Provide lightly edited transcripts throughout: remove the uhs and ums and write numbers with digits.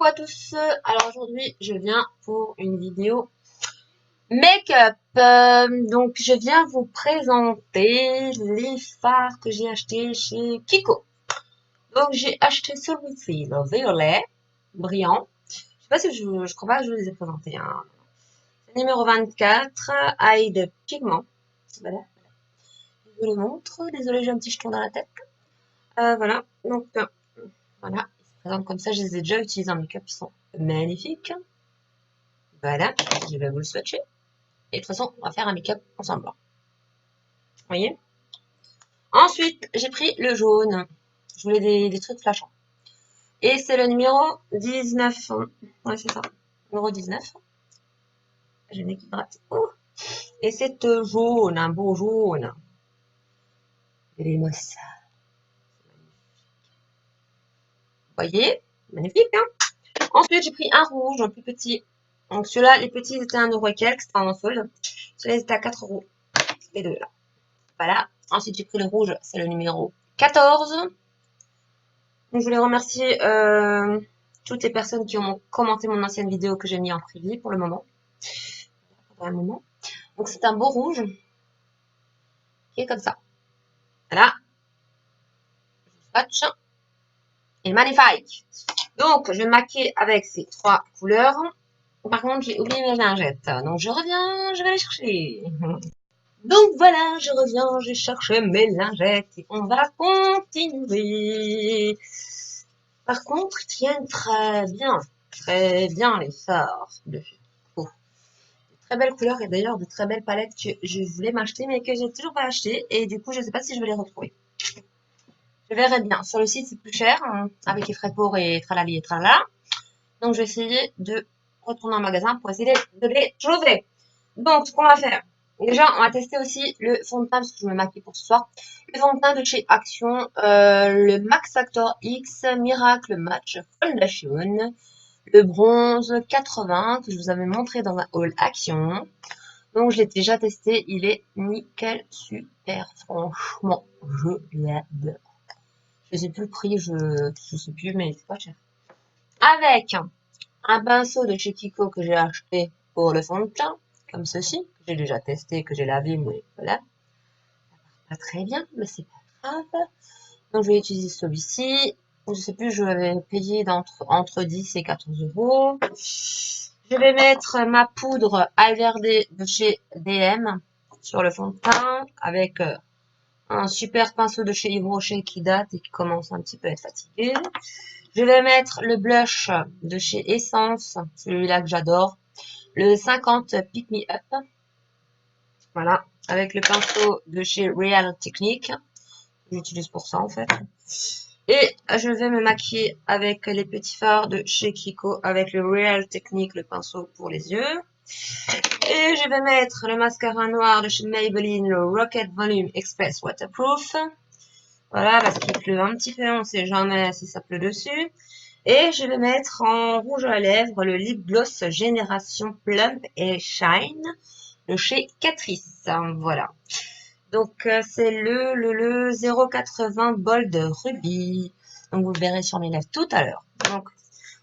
Coucou à tous, alors aujourd'hui je viens pour une vidéo make-up. Donc je viens vous présenter les fards que j'ai achetés chez Kiko. Donc j'ai acheté celui-ci, le violet brillant. Je sais pas si je crois pas que je vous les ai présentés. Hein. C'est le numéro 24, Hide Pigment. Voilà, je vous le montre. Désolée, j'ai un petit jeton dans la tête. Voilà, donc voilà, ils se présentent comme ça. Je les ai déjà utilisés en make-up, ils sont magnifiques. Voilà, je vais vous le swatcher. Et de toute façon, on va faire un make-up ensemble. Vous voyez? Ensuite, j'ai pris le jaune. Je voulais des trucs flashants. Et c'est le numéro 19. Ouais, c'est ça. Numéro 19. J'ai une équipe gratte. Oh. Et c'est jaune, un beau jaune. Regardez-moi ça. Vous voyez? Magnifique, hein? Ensuite, j'ai pris un rouge, un plus petit. Donc, ceux-là, les petits étaient à 1 € et quelques, c'était en solde. Ceux-là, ils étaient à 4 €. Les deux, là. Voilà. Ensuite, j'ai pris le rouge, c'est le numéro 14. Donc, je voulais remercier toutes les personnes qui ont commenté mon ancienne vidéo que j'ai mis en privé pour le moment. Donc, c'est un beau rouge qui est comme ça. Voilà. Swatch. Et magnifique. Donc, je vais maquiller avec ces 3 couleurs. Par contre, j'ai oublié mes lingettes. Donc, je reviens, je vais les chercher. Donc, voilà, je reviens, je cherche mes lingettes et on va continuer. Par contre, ils tiennent très bien les fards de Fico. Très belles couleurs et d'ailleurs de très belles palettes que je voulais m'acheter mais que j'ai toujours pas acheté et du coup je sais pas si je vais les retrouver. Je verrai bien. Sur le site c'est plus cher hein, avec les frais pour et tralali et tralala. Donc je vais essayer de retourner en magasin pour essayer de les trouver. Donc ce qu'on va faire. Déjà, on va tester aussi le fond de teint parce que je me maquille pour ce soir. Le fond de teint de chez Action, le Max Factor X Miracle Match Foundation, le bronze 80 que je vous avais montré dans un haul Action. Donc, je l'ai déjà testé. Il est nickel, super. Franchement, je l'adore. Je sais plus le prix, je sais plus, mais c'est pas cher. Avec un pinceau de chez Kiko que j'ai acheté pour le fond de teint, comme ceci, que j'ai déjà testé, que j'ai lavé, mais voilà. Pas très bien, mais c'est pas grave. Donc, je vais utiliser celui-ci. Je sais plus, je l'avais payé entre 10 et 14 €. Je vais mettre ma poudre Eye de chez DM sur le fond de teint avec un super pinceau de chez Yves Rocher qui date et qui commence un petit peu à être fatigué. Je vais mettre le blush de chez Essence, celui-là que j'adore, le 50 Pick Me Up. Voilà, avec le pinceau de chez Real Technique. J'utilise pour ça en fait. Et je vais me maquiller avec les petits fards de chez Kiko avec le Real Technique, le pinceau pour les yeux. Et je vais mettre le mascara noir de chez Maybelline, le Rocket Volume Express Waterproof. Voilà, parce qu'il pleut un petit peu, on ne sait jamais si ça pleut dessus. Et je vais mettre en rouge à lèvres le Lip Gloss Génération Plump et Shine de chez Catrice. Voilà. Donc, c'est le 0,80 Bold Ruby. Donc, vous le verrez sur mes lèvres tout à l'heure. Donc,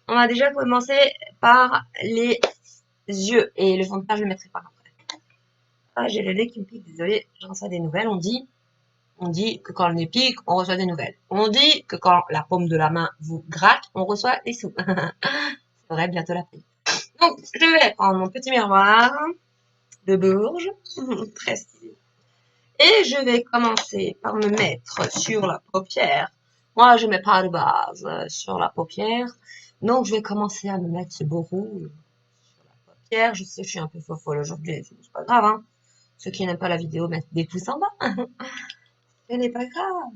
on va déjà commencer par les yeux. Et le fond de teint, je le mettrai par après. Ah, j'ai le nez qui me pique, désolé, je reçois des nouvelles. On dit que quand le nez pique, on reçoit des nouvelles. On dit que quand la paume de la main vous gratte, on reçoit des sous. C'est vrai, bientôt la paye. Donc, je vais prendre mon petit miroir de Bourges. Très stylé. Et je vais commencer par me mettre sur la paupière. Moi, je mets pas de base sur la paupière. Donc, je vais commencer à me mettre ce beau rouge sur la paupière. Je sais, je suis un peu folle aujourd'hui. C'est pas grave, hein. Ceux qui n'aiment pas la vidéo mettent des pouces en bas. Ce n'est pas grave.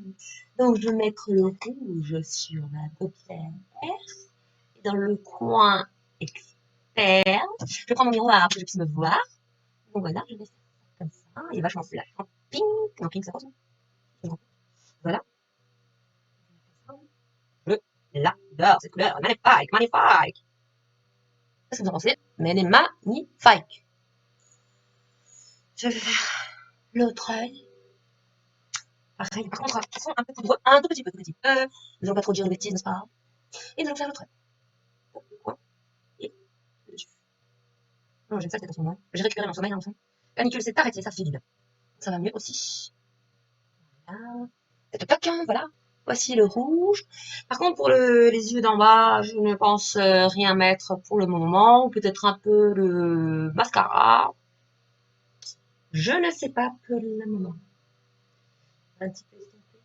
Donc, je vais mettre le rouge sur la paupière. Et dans le coin externe. Je vais prendre mon miroir pour que je puisse me voir. Donc, voilà, je vais faire ça comme ça. Il est vachement flash. Pink. Non, pink, ça passe. Voilà. Je l'adore, cette couleur est magnifique, magnifique. Qu'est-ce que vous en pensez? Mais elle est magnifique. Je vais faire l'autre œil. Pareil, par contre, ils sont un peu poudreux, un tout petit peu, tout petit peu. Nous allons pas trop dire de bêtises, n'est-ce pas? Et nous allons faire l'autre œil. hop, le coin, et dessus. Non, j'aime ça, cette façon, moi. J'ai récupéré mon sommeil, enfin. Canicule s'est arrêtée, ça fait du bien. Ça va mieux aussi. Voilà. Tac, tac, hein, voilà. Voici le rouge. Par contre, pour les yeux d'en bas, je ne pense rien mettre pour le moment. Ou peut-être un peu le mascara. Je ne sais pas pour le moment. Un petit peu estompé.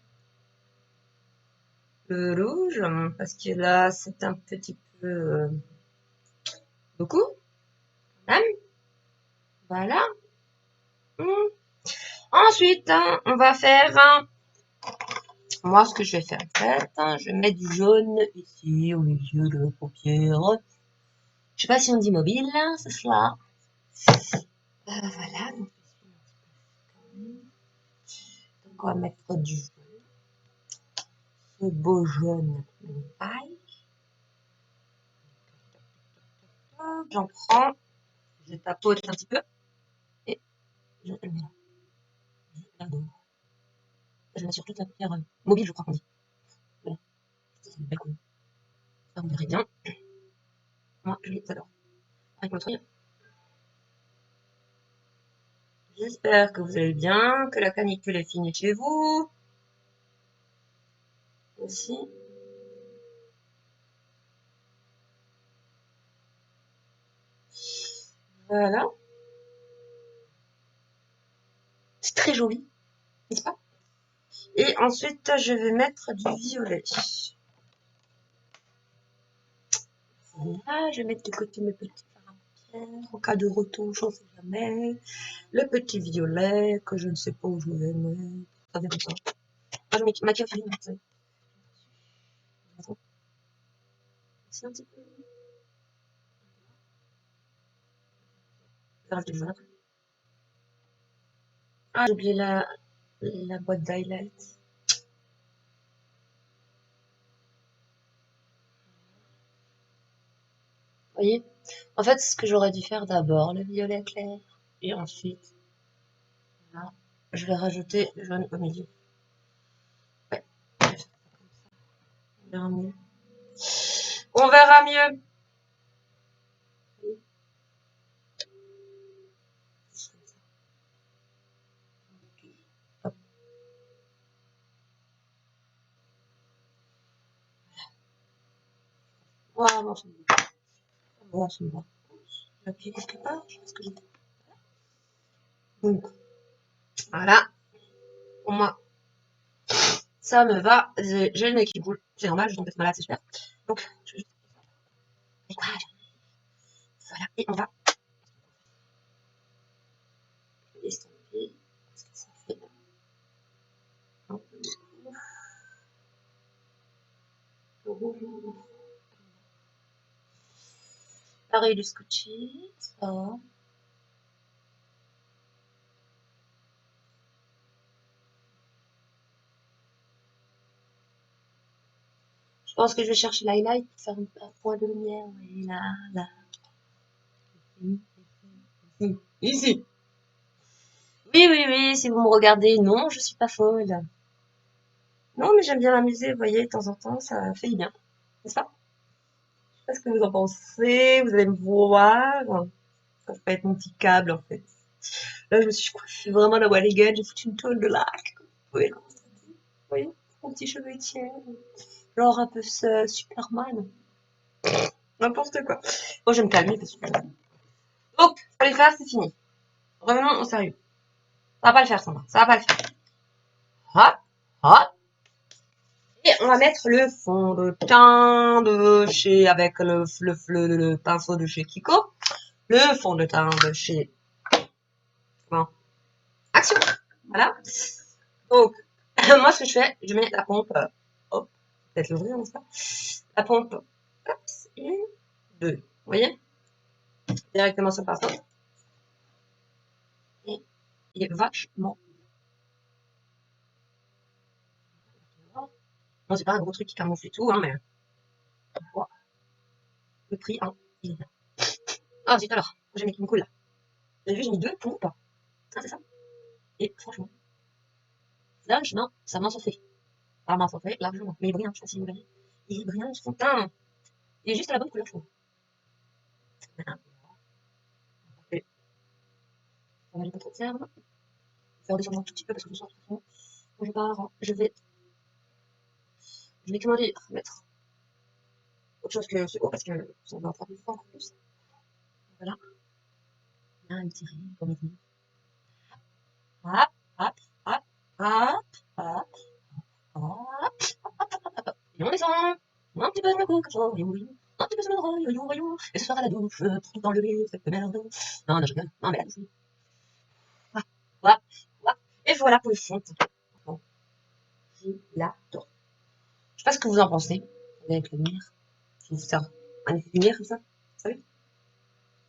Le rouge, parce que là, c'est un petit peu beaucoup. Même. Voilà. Hum. Ensuite, hein, on va faire... moi, ce que je vais faire, en fait, hein, je vais mettre du jaune ici, au milieu de la paupière. Je sais pas si on dit mobile, hein, c'est cela. Voilà. Donc, on va mettre du jaune. Ce beau jaune magnifique. J'en prends, je tapote un petit peu et je le mets là. Je mets sur toute la paupière mobile, je crois qu'on dit. Voilà. C'est une belle couleur. Ça, vous verrez bien. Moi, je les adore. Avec mon truc. J'espère que vous allez bien, que la canicule est finie chez vous. Aussi. Voilà. C'est très joli, n'est-ce pas? Et ensuite, je vais mettre du violet. Voilà, je vais mettre de côté mes petits fards à paupières. En cas de retouche, on ne sait jamais. Le petit violet, que je ne sais pas où je vais mettre. Ça vient comme ça. Ah, je mets ma café, vous savez. C'est un petit peu. Je vais rajouter du jaune après. Ah, j'ai oublié la boîte d'highlight. Vous voyez? En fait, c'est ce que j'aurais dû faire d'abord, le violet clair. Et ensuite, là, je vais rajouter le jaune au milieu. Ouais, on verra mieux. On verra mieux. Hop. Voilà, non, c'est bon. Voilà, c'est bon. J'appuie quelque part, je sais pas ce que j'ai fait. Donc, voilà. Pour moi, ça me va. J'ai le nez qui boule. C'est normal, je tombe être malade, c'est super. Donc, je vais juste... Voilà, et on va estomper. Parce que ça fait un peu rouge. Pareil, du scotché. Ça. Je pense que je vais chercher l'highlight pour faire un point de lumière. Oui, là, là. Ici. Ici. Oui, oui, oui, si vous me regardez, non, je suis pas folle. Non, mais j'aime bien m'amuser, vous voyez, de temps en temps, ça fait du bien. N'est-ce pas? Je sais pas ce que vous en pensez, vous allez me voir. Ça peut être mon petit câble, en fait. Là, je me suis coiffée vraiment la Walligan, j'ai foutu une toile de lac. Vous pouvez le constater. Vous voyez, mon petit cheveu etienne. Genre un peu Superman. N'importe quoi. Bon, je vais me calmer parce que... Donc, pour les faire, c'est fini. Revenons au sérieux. Ça va pas le faire, Sandra. Ça va pas le faire. Hop, hop. Et on va mettre le fond de teint de chez, avec le pinceau de chez Kiko. Le fond de teint de chez, bon, Action. Voilà. Donc, moi, ce que je fais, je mets la pompe, hop, peut-être l'ouvrir, n'est-ce pas? La pompe, hop, une, deux. Vous voyez? Directement sur le pinceau. Et il est vachement. Bon, c'est pas un gros truc qui camoufle et tout, hein, mais voilà. Le prix, hein, il est bien. Ah, zut alors, j'ai mis une cool là. Vous avez vu, j'ai mis deux pompes. Ah, c'est ça. Et franchement, franchement, ça m'en fait. Ah, m'en fait largement. Mais il brille, je sais pas si vous voyez. Il brille son teint. Il est juste à la bonne couleur, je trouve. Voilà. Et on va aller pas trop de terme. Faire descendre un tout petit peu parce que ce soir, quand je pars, je vais comment dire, mettre autre chose que ce haut parce que ça va attraper fort en plus. Voilà. Bien étiré, comme il dit. Hop, hop, hop, hop, hop, hop. Et on descend. Un petit peu de coco, oui. Un petit peu de royou, voyou, voyou. Et ce soir à la douche, pour enlever cette merde. Non, non, je rigole. Non, mais la douche. Hop, hop, hop. Et voilà pour le fond. Bon, j'adore. Je sais pas ce que vous en pensez. Avec la lumière. Je trouve ça magnifique lumière comme ça. Vous savez?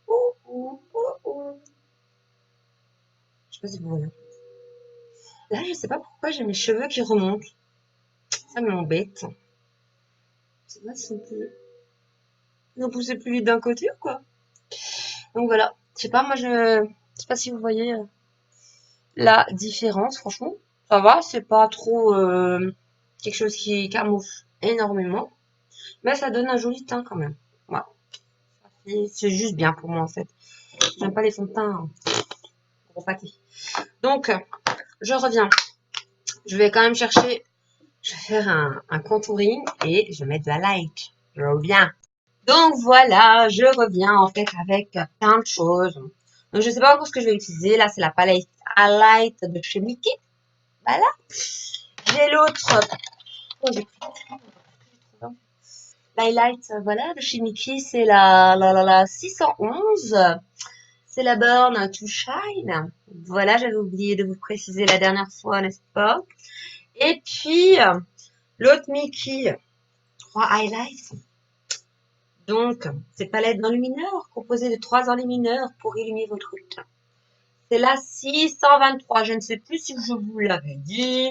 Ouh, ouh, ouh, ouh. Je sais pas si vous voyez. Là, je sais pas pourquoi j'ai mes cheveux qui remontent. Ça m'embête. Je sais pas si on peut... Ils ont poussé plus vite d'un côté ou quoi? Donc voilà. Je sais pas, moi je sais pas si vous voyez la différence, franchement. Ça va, c'est pas trop quelque chose qui camoufle énormément. Mais ça donne un joli teint quand même. Voilà. C'est juste bien pour moi en fait. J'aime pas les fonds de teint gros paquet. Donc, je reviens. Je vais quand même chercher. Je vais faire un contouring et je vais mettre de la light. Je reviens. Donc voilà, je reviens en fait avec plein de choses. Donc je sais pas encore ce que je vais utiliser. Là, c'est la palette Highlight de chez Mickey. Voilà. J'ai l'autre. Oh, j'ai pris l'highlight, voilà, de chez Mickey, c'est la 611. C'est la Burn to Shine. Voilà, j'avais oublié de vous préciser la dernière fois, n'est-ce pas? Et puis, l'autre Mickey, 3 highlights. Donc, cette palette d'enlumineurs, composée de 3 enlumineurs pour illuminer votre route. C'est la 623. Je ne sais plus si je vous l'avais dit.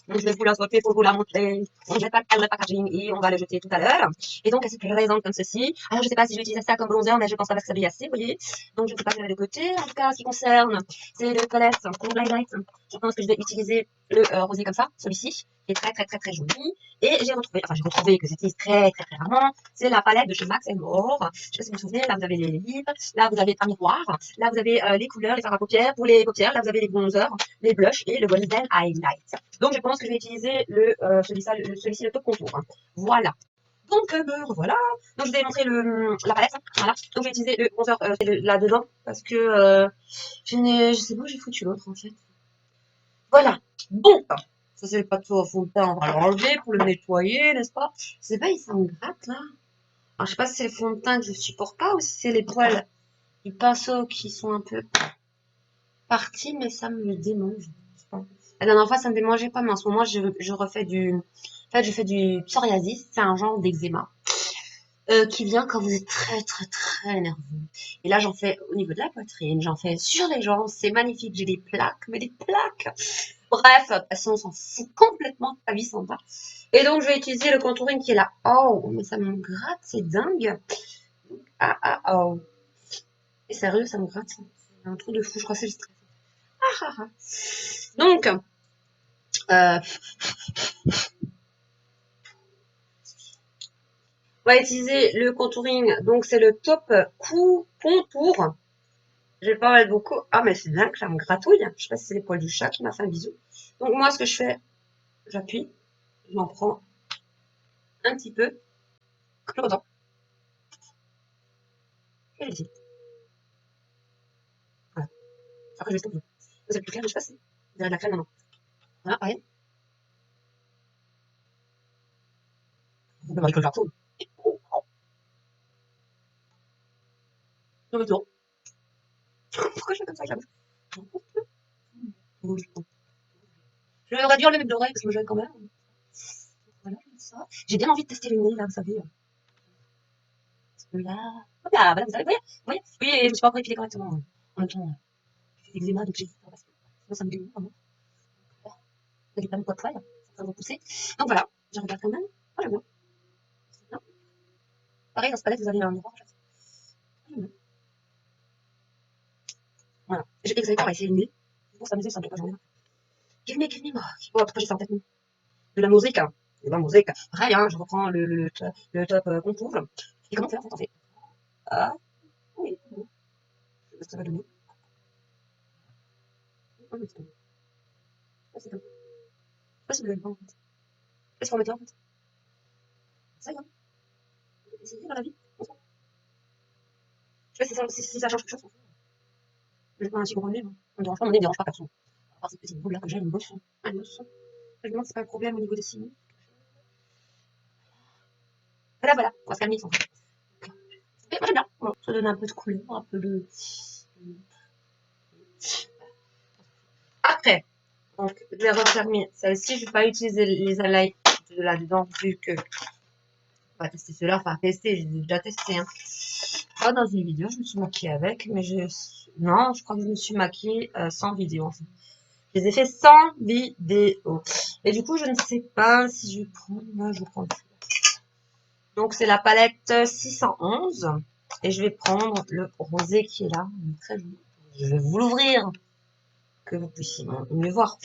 Donc, je vais vous la swapper pour vous la montrer. On ne jette pas le packaging et on va le jeter tout à l'heure. Et donc, elle se présente comme ceci. Alors, je ne sais pas si je vais utiliser ça comme bronzer, mais je pense pas que ça brille assez, vous voyez. Donc, je ne sais pas si je vais de côté. En tout cas, en ce qui concerne ces deux palettes pour l'highlight, je pense que je vais utiliser le rosé comme ça, celui-ci, qui est très, très, très, très joli. Et j'ai retrouvé que j'utilise très, très, très rarement. C'est la palette de chez Max More. Je ne sais pas si vous vous souvenez. Là, vous avez les livres. Là, vous avez un miroir. Là, vous avez les couleurs, les fards à paupières. Pour les paupières, là, vous avez les bronzers, les blushs et le golden highlight. Donc, je pense que je vais utiliser celui-ci, le top contour. Hein. Voilà. Donc, me revoilà. Donc, je vais montrer la palette. Voilà. Donc, je vais utiliser le bronzer là-dedans parce que je sais pas où j'ai foutu l'autre en fait. Voilà. Bon. Ça, c'est pas tout au fond de teint. On va l'enlever pour le nettoyer, n'est-ce pas? Je sais pas, il s'en gratte là. Alors, je sais pas si c'est le fond de teint que je supporte pas ou si c'est les poils du pinceau qui sont un peu partis, mais ça me démange. La dernière fois, ça me démangeait pas, mais en ce moment, je refais du, en fait, je fais du psoriasis. C'est un genre d'eczéma qui vient quand vous êtes très, très, très nerveux. Et là, j'en fais au niveau de la poitrine, j'en fais sur les jambes. C'est magnifique. J'ai des plaques, mais des plaques. Bref, de toute façon, on s'en fout complètement de la vie sans ça. Et donc, je vais utiliser le contouring qui est là. Oh, mais ça me gratte, c'est dingue. Ah, ah, oh. Et sérieux, ça me gratte. C'est un truc de fou, je crois que c'est le stress. Ah, ah, ah. Donc, on va utiliser le contouring. Donc, c'est le top contour. Je vais pas mettre beaucoup. Ah, mais c'est bien que ça me gratouille. Je sais pas si c'est les poils du chat qui m'a fait un bisou. Donc, moi, ce que je fais, j'appuie. Je m'en prends un petit peu. Clodant. Et je voilà. Après, je vais stopper. C'est plus clair, mais je sais pas si vous avez de la crème maintenant. Voilà, pareil. Avec le gratouille. Non, mais non. Pourquoi je fais comme ça avec la bouche? Je vais réduire le mec d'oreille parce que je me gêne quand même. Voilà, ça. J'ai bien envie de tester le nez, là, vous savez. Parce que là. Hop là, voilà, vous savez, vous voyez, oui, et je me suis pas encore épilé correctement. En même temps, j'ai fait l'eczéma, donc j'ai parce que sinon ça me dégoûte vraiment. Vous n'avez pas mon poids de poil, ça va pousser. Donc voilà, je regarde quand même. Oh, j'aime bien. C'est bien. Pareil, dans ce palette, vous avez un miroir, en fait. J'aime bien. Voilà. J'ai exagéré, on va essayer le nez. Pour s'amuser, ça ne peut pas jouer. Give me, oh, pourquoi j'ai ça en tête, de la mosaïque. Hein. Et ben, mosaïque. Pareil, hein, je reprends le top contour. Et comment faire en fait? Ah, oui, bon. Je sais pas ce que ça va donner. Ah, mais c'est tout. Ah, c'est tout. Je sais pas si vous avez le temps, en fait. Qu'est-ce qu'on met là, en fait? Ça y est, hein. Essayer dans la vie. Je sais pas si ça change quelque chose. Je prends un petit gros nez, moi. On me dérange pas, mon nez me dérange pas perso. À part ces petites boules là que j'ai, une bosse. Un os. Je me demande si c'est pas un problème au niveau des signes. Voilà, voilà, on va se calmer. Mais moi j'aime bien. Voilà, ça donne un peu de couleur, un peu de. Après, donc je vais refermer celle-ci. Je vais pas utiliser les highlights de là-dedans vu que on va tester cela. Enfin, tester, j'ai déjà testé. Hein. Pas dans une vidéo, je me suis maquillée avec, mais je. Non, je crois que je me suis maquillée sans vidéo en fait. Je les ai fait sans vidéo. Et du coup, je ne sais pas si je prends. Là, je prends. Donc, c'est la palette 611. Et je vais prendre le rosé qui est là. Il est très joli. Je vais vous l'ouvrir. Que vous puissiez mieux voir.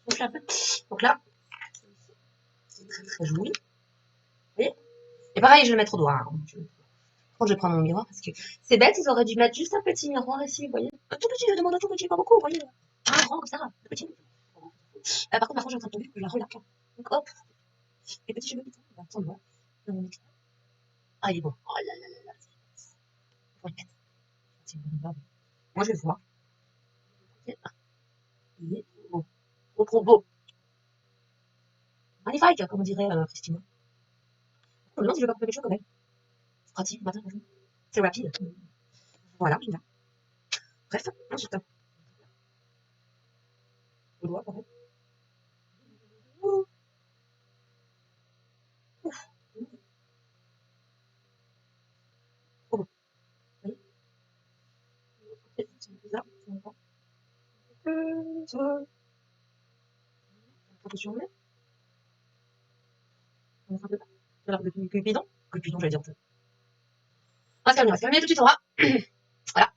Donc là, c'est très très joli. Vous voyez? Et pareil, je vais le mettre au doigt. Hein. Je vais prendre mon miroir parce que c'est bête, ils auraient dû mettre juste un petit miroir ici, vous voyez. Un tout petit, je demande un tout petit, pas beaucoup, vous voyez. Un grand comme ça, un petit. Par contre, j'ai en train de tomber, je la relaque. Donc hop, les petits cheveux qui tombent, on voit. Ah, il est beau. Oh là là là là. Faut le mettre. Moi, je le vois. Il est beau. Trop, trop beau. Magnifique, comme dirait Christine. Je me demande si je vais pas couper les cheveux quand même. C'est pratique, matin, bonjour. C'est rapide. Voilà, j'aime bien. Bref, ensuite, le doigt, pareil. Ouh, ouf, trop beau. Vous voyez? C'est bizarre, ça va. Ça va. Attention, on met. On met un peu là. J'ai l'air de Cupidon. Cupidon, j'allais dire. On va se calmer tout de suite, on va. Voilà,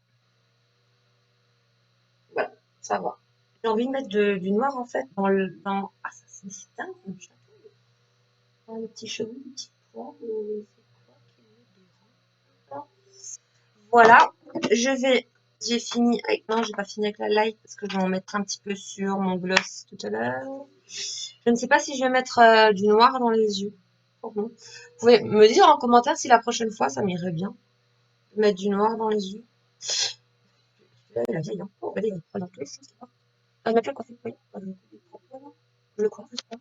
voilà, ça va. J'ai envie de mettre du noir en fait dans le. Dans... Ah, ça c'est dingue, comme château. Dans les petits cheveux, les petits pois. C'est quoi qui est dedans? Voilà, je vais. J'ai fini avec. Non, j'ai pas fini avec la light parce que je vais en mettre un petit peu sur mon gloss tout à l'heure. Je ne sais pas si je vais mettre du noir dans les yeux. Oh, bon. Vous pouvez me dire en commentaire si la prochaine fois ça m'irait bien. Mettre du noir dans les yeux. La vieille, hein. Oh, regardez, il y a dans tous les sens. Ah, je mets plus le coiffé, oui. Je crois, je sais pas.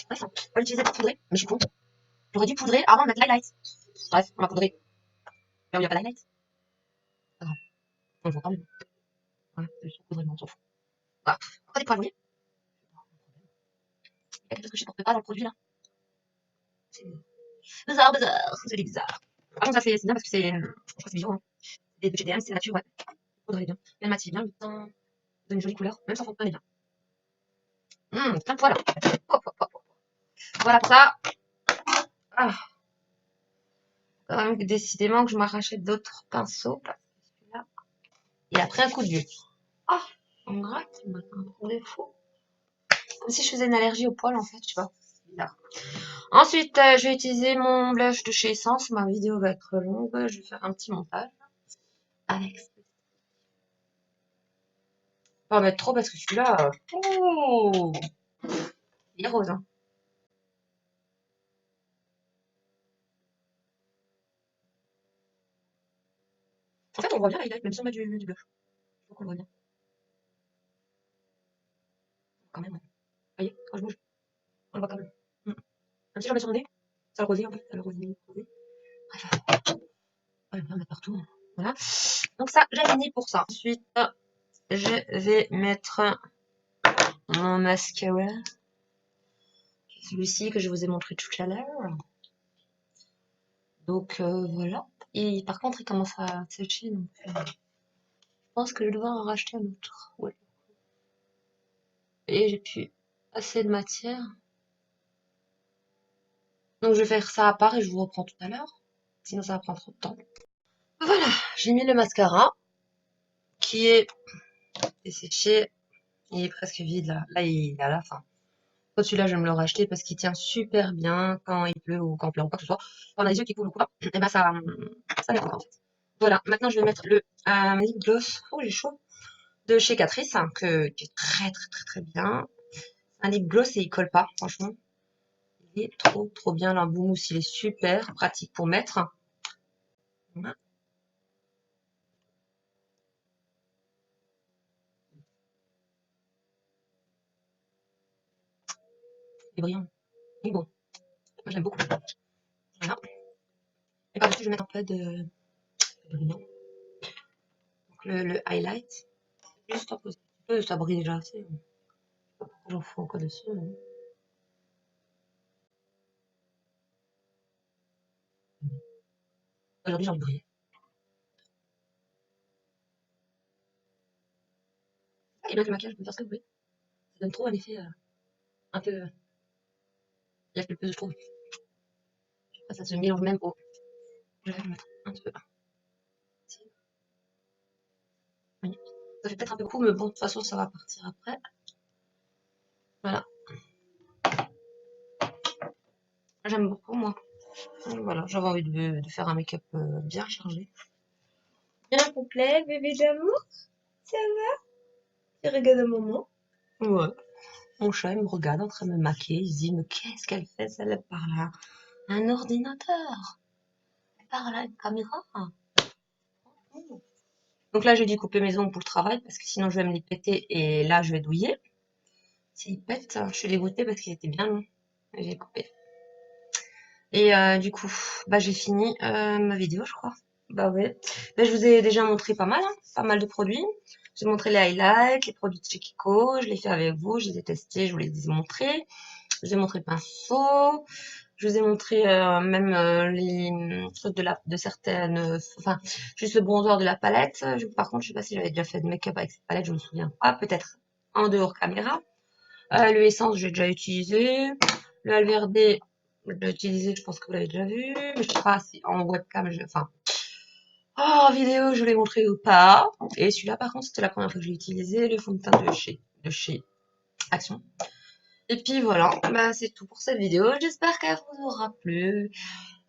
Bref, on va l'utiliser pour poudrer, mais je suis con. J'aurais dû poudrer avant de mettre l'highlight. Bref, on va poudrer. Là où il n'y a pas l'highlight. Pas grave, on le voit quand même. Voilà, c'est juste poudrer, on s'en fout. Voilà. Encore des poils, vous voyez. Il y a quelque chose que je supporte pas dans le produit là. C'est bizarre, bizarre. C'est bizarre. Par contre, ça c'est bien parce que c'est. Je crois que c'est bio, hein. Des budgets DM, c'est nature, ouais. Poudrer bien. Elle maquille bien, le teint donne une jolie couleur, même sans fond de teint, elle est bien. Plein de poils là. Hop, hop, hop. Voilà pour ça. Ah, quand même décidément que je m'arrachais d'autres pinceaux. Parce que celui-là, il a pris un coup de vieux. Ah, on gratte, il m'a fait un gros défaut. Comme si je faisais une allergie au poil en fait, tu vois. C'est bizarre. Ensuite, je vais utiliser mon blush de chez Essence. Ma vidéo va être longue. Je vais faire un petit montage. Avec. Pas en mettre trop parce que celui-là. Oh, il est rose. Hein. En fait, on voit bien l'highlight, même si on met du blush. Donc on le voit bien. Quand même, ouais. Vous voyez, quand je bouge, on le voit quand même. Même si j'en mets sur le nez, ça le rosé en fait. Ça le rosé. Bref, on va le mettre partout. Voilà. Donc ça, j'ai fini pour ça. Ensuite, je vais mettre mon mascara. Celui-ci que je vous ai montré tout à l'heure. Donc voilà. Et par contre, il commence à sécher. Donc je pense que je vais devoir en racheter un autre. Ouais. Et j'ai plus assez de matière. Donc je vais faire ça à part et je vous reprends tout à l'heure. Sinon ça va prendre trop de temps. Voilà, j'ai mis le mascara qui est desséché. Il est presque vide là. Là, il est à la fin. Celui-là, je vais me le racheter parce qu'il tient super bien quand il pleut ou quand il pleut ou quoi que ce soit. Quand on a les yeux qui coulent ou quoi, et ben ça nettoie en fait. Voilà, maintenant je vais mettre le lip gloss, oh j'ai chaud, de chez Catrice, hein, qui est très bien. Un lip gloss et il colle pas, franchement. Il est trop bien, l'embout il est super pratique pour mettre. Voilà. Il est brillant. Il est bon. Moi j'aime beaucoup. Voilà. Et par-dessus, je vais mettre un peu de brillant. Donc le highlight. Juste un peu, ça brille déjà assez. J'en fous encore dessus. Aujourd'hui, j'ai envie de briller. Et bien que le maquillage, je peux faire ce que vous voulez. Ça donne trop un effet un peu. Il y a plus, je trouve. Ça se mélange même au. Je vais le mettre un petit peu. Oui. Ça fait peut-être un peu beaucoup, mais bon, de toute façon, ça va partir après. Voilà. J'aime beaucoup, moi. Donc, voilà, j'avais envie de faire un make-up bien chargé. Bien complet, bébé d'amour. Ça va? Tu regardes maman? Ouais. Mon chat, il me regarde en train de me maquiller. Il se dit, mais qu'est-ce qu'elle fait, celle par là? Un ordinateur. Par là, une caméra. Donc là, j'ai dû couper mes ongles pour le travail parce que sinon je vais me les péter et là, je vais douiller. S'ils pètent, je suis dégoûtée parce qu'ils étaient bien longs. J'ai coupé. Et du coup, bah j'ai fini ma vidéo, je crois. Bah ouais. Là, je vous ai déjà montré pas mal, hein, pas mal de produits. J'ai montré les highlights, les produits de chez Kiko. Je les fait avec vous, je les ai testés, je vous les ai montrés. Je vous ai montré le pinceau. Je vous ai montré même les trucs de certaines, enfin, juste le bronzer de la palette. Par contre, je sais pas si j'avais déjà fait de make-up avec cette palette, je me souviens pas. Peut-être en dehors caméra. Le essence, j'ai déjà utilisé. Le Alverde, je l'ai utilisé, je pense que vous l'avez déjà vu. Mais je sais pas si en webcam, enfin, en vidéo, je l'ai montré ou pas. Et celui-là, par contre, c'était la première fois que je l'ai utilisé. Le fond de teint de chez Action. Et puis voilà, bah, c'est tout pour cette vidéo. J'espère qu'elle vous aura plu.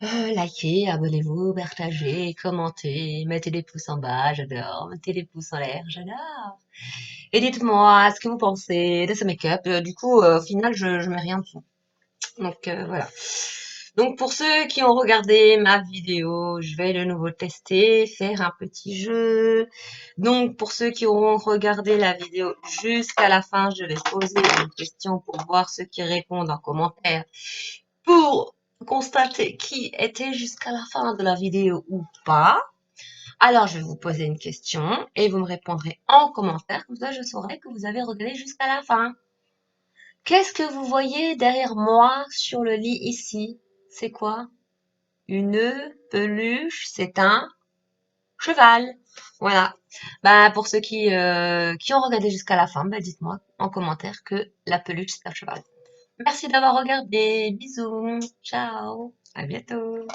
Likez, abonnez-vous, partagez, commentez, mettez des pouces en bas, j'adore. Mettez des pouces en l'air, j'adore. Et dites-moi ce que vous pensez de ce make-up. Du coup, au final, je mets rien dessous. Donc voilà. Donc pour ceux qui ont regardé ma vidéo, je vais de nouveau tester, faire un petit jeu. Donc pour ceux qui auront regardé la vidéo jusqu'à la fin, je vais poser une question pour voir ceux qui répondent en commentaire. Pour constater qui était jusqu'à la fin de la vidéo ou pas. Alors, je vais vous poser une question et vous me répondrez en commentaire. Comme ça, je saurai que vous avez regardé jusqu'à la fin. Qu'est-ce que vous voyez derrière moi sur le lit ici? C'est quoi? Une peluche, c'est un cheval. Voilà. Bah, pour ceux qui ont regardé jusqu'à la fin, bah, dites-moi en commentaire que la peluche, c'est un cheval. Merci d'avoir regardé. Bisous. Ciao. À bientôt.